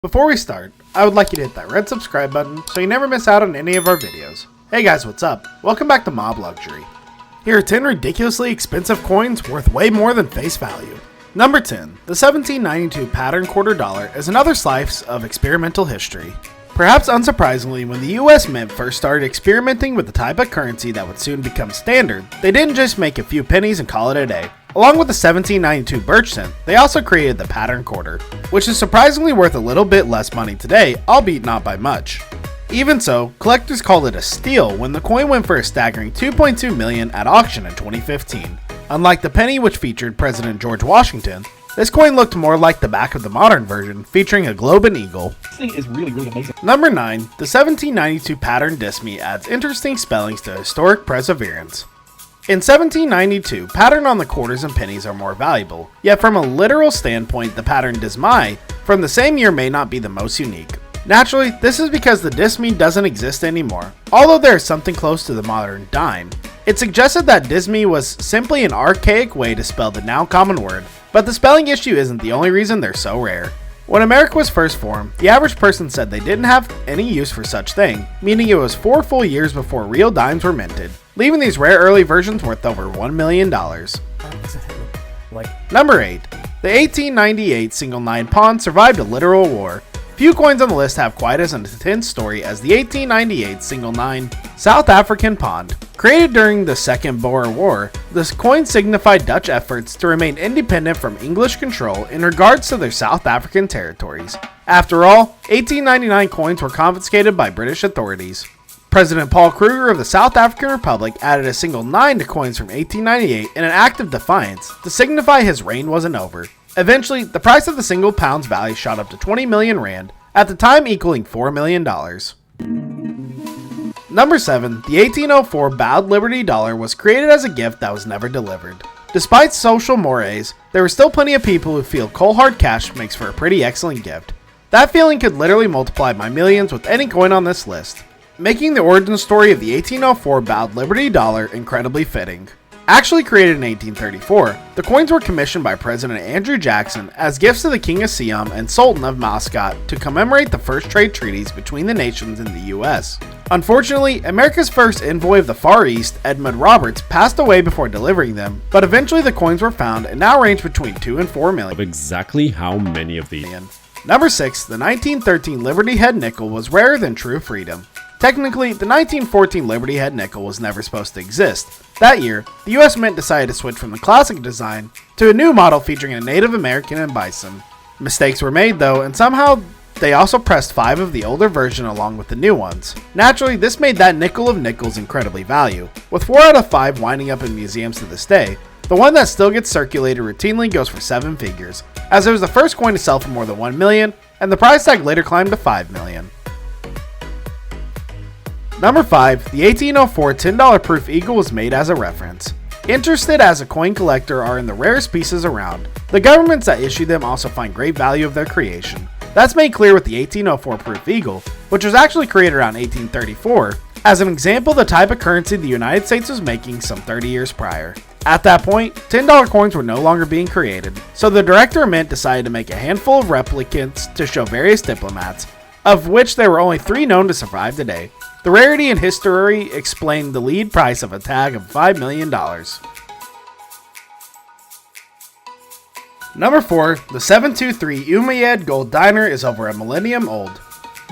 Before we start, I would like you to hit that red subscribe button so you never miss out on any of our videos. Hey guys, what's up? Welcome back to Mob Luxury. Here are 10 ridiculously expensive coins worth way more than face value. Number 10. The 1792 pattern quarter dollar is another slice of experimental history. Perhaps unsurprisingly, when the US Mint first started experimenting with the type of currency that would soon become standard, they didn't just make a few pennies and call it a day. Along with the 1792 birch cent, they also created the pattern quarter, which is surprisingly worth a little bit less money today, albeit not by much. Even so, collectors called it a steal when the coin went for a staggering $2.2 million at auction in 2015. Unlike the penny, which featured President George Washington, this coin looked more like the back of the modern version, featuring a globe and eagle. This thing is really amazing. Number 9. The 1792 pattern dismy adds interesting spellings to historic perseverance. In 1792, pattern on the quarters and pennies are more valuable, yet from a literal standpoint, the pattern dismy from the same year may not be the most unique. Naturally, this is because the dismy doesn't exist anymore, although there is something close to the modern dime. It suggested that dismy was simply an archaic way to spell the now common word, but the spelling issue isn't the only reason they're so rare. When America was first formed, the average person said they didn't have any use for such thing, meaning it was 4 full years before real dimes were minted, leaving these rare early versions worth over $1 million. Number 8. The 1898 single 9 pawn survived a literal war. Few coins on the list have quite as intense story as the 1898 single 9 South African pond. Created during the Second Boer War, this coin signified Dutch efforts to remain independent from English control in regards to their South African territories. After all, 1899 coins were confiscated by British authorities. President Paul Kruger of the South African Republic added a single 9 to coins from 1898 in an act of defiance to signify his reign wasn't over. Eventually, the price of the single pound's value shot up to 20 million rand, at the time equaling $4 million. Number 7. The 1804 bowed Liberty dollar was created as a gift that was never delivered. Despite social mores, there were still plenty of people who feel cold hard cash makes for a pretty excellent gift. That feeling could literally multiply by millions with any coin on this list, making the origin story of the 1804 bowed Liberty dollar incredibly fitting. Actually created in 1834, the coins were commissioned by President Andrew Jackson as gifts to the King of Siam and Sultan of Muscat to commemorate the first trade treaties between the nations in the US. Unfortunately, America's first envoy of the Far East, Edmund Roberts, passed away before delivering them, but eventually the coins were found and now range between 2 and 4 million. Of exactly how many of these? Number 6. The 1913 Liberty Head nickel was rarer than true freedom. Technically, the 1914 Liberty Head nickel was never supposed to exist. That year, the US Mint decided to switch from the classic design to a new model featuring a Native American and bison. Mistakes were made though, and somehow they also pressed 5 of the older version along with the new ones. Naturally, this made that nickel of nickels incredibly valuable, with 4 out of 5 winding up in museums to this day. The one that still gets circulated routinely goes for 7 figures, as it was the first coin to sell for more than 1 million, and the price tag later climbed to 5 million. Number 5. The 1804 $10 proof eagle was made as a reference. Interested as a coin collector are in the rarest pieces around. The governments that issue them also find great value of their creation. That's made clear with the 1804 proof eagle, which was actually created around 1834, as an example of the type of currency the United States was making some 30 years prior. At that point, $10 coins were no longer being created, so the Director of Mint decided to make a handful of replicants to show various diplomats, of which there were only 3 known to survive today. The rarity and history explained the lead price of a tag of $5 million. Number 4. The 723 Umayyad gold diner is over a millennium old.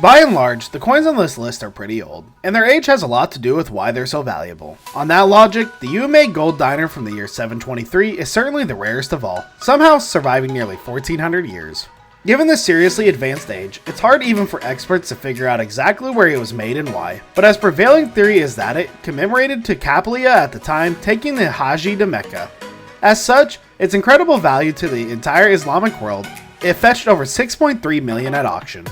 By and large, the coins on this list are pretty old, and their age has a lot to do with why they're so valuable. On that logic, the Umayyad gold diner from the year 723 is certainly the rarest of all, somehow surviving nearly 1400 years. Given this seriously advanced age, it's hard even for experts to figure out exactly where it was made and why, but as prevailing theory is that it commemorated to Kapalia at the time taking the Haji to Mecca. As such, its incredible value to the entire Islamic world, it fetched over 6.3 million at auction.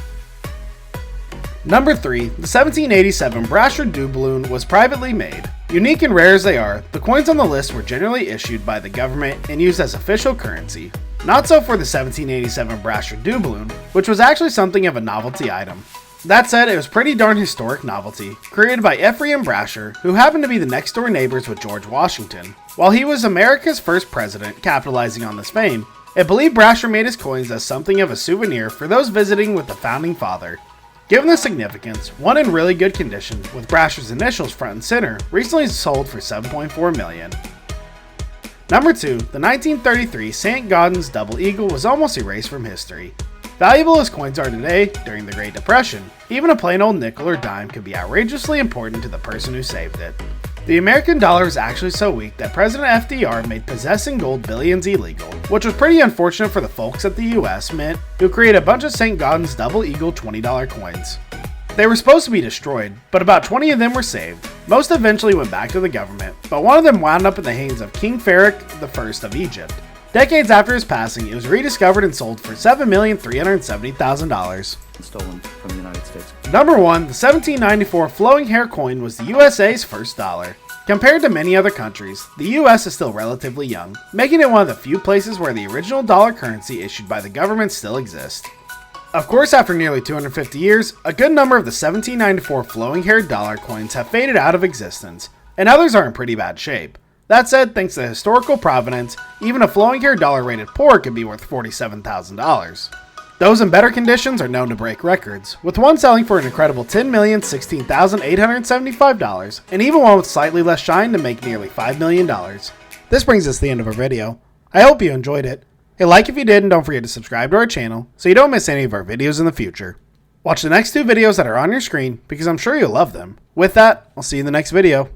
Number 3. The 1787 Brasher doubloon was privately made. Unique and rare as they are, the coins on the list were generally issued by the government and used as official currency. Not so for the 1787 Brasher doubloon, which was actually something of a novelty item. That said, it was pretty darn historic novelty, created by Ephraim Brasher, who happened to be the next door neighbors with George Washington. While he was America's first president, capitalizing on this fame, It believed Brasher made his coins as something of a souvenir for those visiting with the founding father. Given the significance, one in really good condition, with Brasher's initials front and center, recently sold for $7.4 million. Number 2, the 1933 St. Gaudens Double Eagle was almost erased from history. Valuable as coins are today, during the Great Depression, even a plain old nickel or dime could be outrageously important to the person who saved it. The American dollar is actually so weak that President FDR made possessing gold billions illegal, which was pretty unfortunate for the folks at the US Mint, who created a bunch of St. Gaudens Double Eagle $20 coins. They were supposed to be destroyed, but about 20 of them were saved. Most eventually went back to the government, but one of them wound up in the hands of King Farouk I of Egypt. Decades after his passing, it was rediscovered and sold for $7,370,000. Stolen from the United States. Number 1, the 1794 flowing hair coin was the USA's first dollar. Compared to many other countries, the US is still relatively young, making it one of the few places where the original dollar currency issued by the government still exists. Of course, after nearly 250 years, a good number of the 1794 flowing hair dollar coins have faded out of existence, and others are in pretty bad shape. That said, thanks to historical provenance, even a flowing hair dollar rated poor could be worth $47,000. Those in better conditions are known to break records, with one selling for an incredible $10,016,875, and even one with slightly less shine to make nearly $5 million. This brings us to the end of our video. I hope you enjoyed it. Hey, like if you did, and don't forget to subscribe to our channel so you don't miss any of our videos in the future. Watch the next 2 videos that are on your screen because I'm sure you'll love them. With that, I'll see you in the next video.